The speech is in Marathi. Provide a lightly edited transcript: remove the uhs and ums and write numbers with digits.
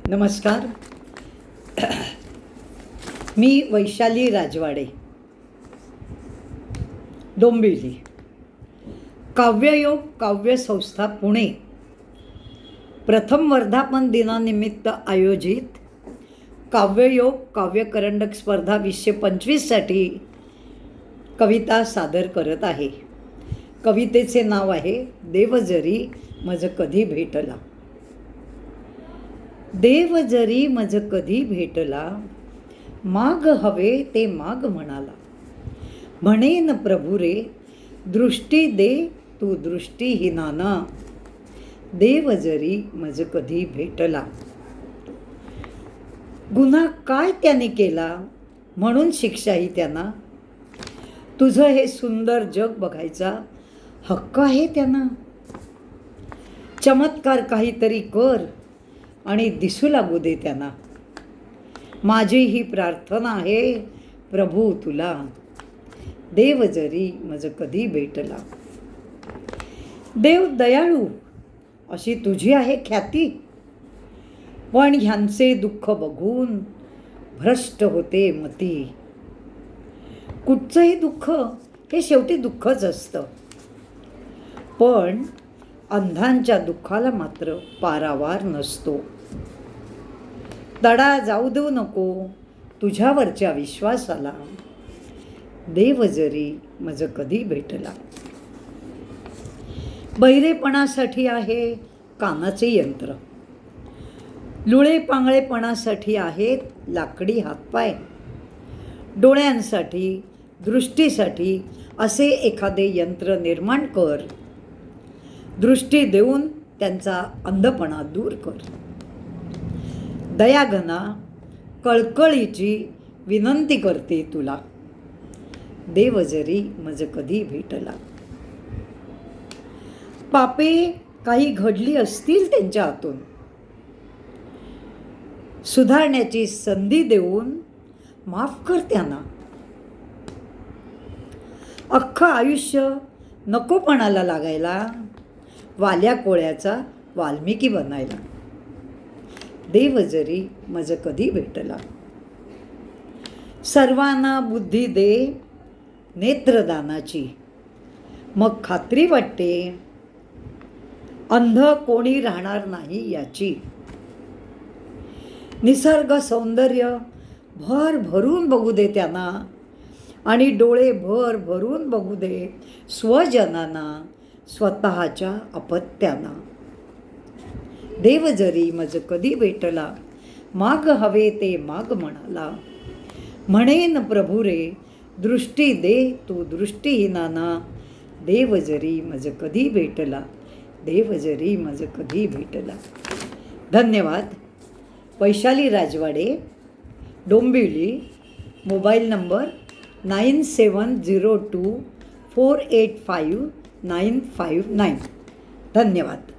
नमस्कार. मी वैशाली राजवाडे, डोंबिवली. काव्ययोग काव्य संस्था पुणे प्रथम वर्धापन दिनानिमित्त आयोजित काव्ययोग काव्यकरंडक स्पर्धा 2025साठी कविता सादर करत आहे. कवितेचे नाव आहे देव जरी मज कधी भेटला. देव जरी मज कधी भेटला, माग हवे ते माग म्हणाला. म्हणेन प्रभू रे दृष्टी दे तू दृष्टीहीनाना. देव जरी मज कधी भेटला. गुन्हा काय त्याने केला म्हणून शिक्षाही त्यांना. तुझं हे सुंदर जग बघायचा हक्क आहे त्यांना. चमत्कार काहीतरी कर आणि दिसू लागू दे त्यांना. माझी ही प्रार्थना आहे प्रभू तुला. देव जरी मज कधी भेटला. देव दयाळू अशी तुझी आहे ख्याती, पण ह्यांचे दुःख बघून भ्रष्ट होते मती. कुठचंही दुःख हे शेवटी दुःखच असतं, पण अंधांच्या दुःखाला मात्र पारावार नसतो. तडा जाऊ देऊ नको तुझ्यावरच्या विश्वासाला. देव जरी मज कधी भेटला. बहिरेपणासाठी आहे कानाचे यंत्र, लुळे पांगळेपणासाठी आहेत लाकडी हातपाय. डोळ्यांसाठी दृष्टीसाठी असे एखादे यंत्र निर्माण कर. दृष्टी देऊन त्यांचा अंधपणा दूर कर. दयाघना कळकळीची विनंती करते तुला. देव जरी मज कधी भेटला. पापे काही घडली असतील त्यांच्या हातून, सुधारण्याची संधी देऊन माफ कर त्यांना. अख्खं आयुष्य नकोपणाला लागायला, वाल्या कोळ्याचा वाल्मिकी बनायला. देव जरी मज कधी भेटला. सर्वांना बुद्धी दे नेत्रदानाची, मग खात्री वाटते अंध कोणी राहणार नाही याची. निसर्ग सौंदर्य भर भरून बघू दे त्यांना, आणि डोळे भर भरून बघू दे स्वजनांना स्वतःच्या अपत्यांना. देव जरी मज कधी भेटला. माग हवे ते माग म्हणाला. म्हणेन प्रभू रे दृष्टी दे तू दृष्टीहीनाना. देव जरी मज कधी भेटला. देव जरी मज कधी भेटला. धन्यवाद. वैशाली राजवाडे, डोंबिवली. Mobile number 9702485959. धन्यवाद.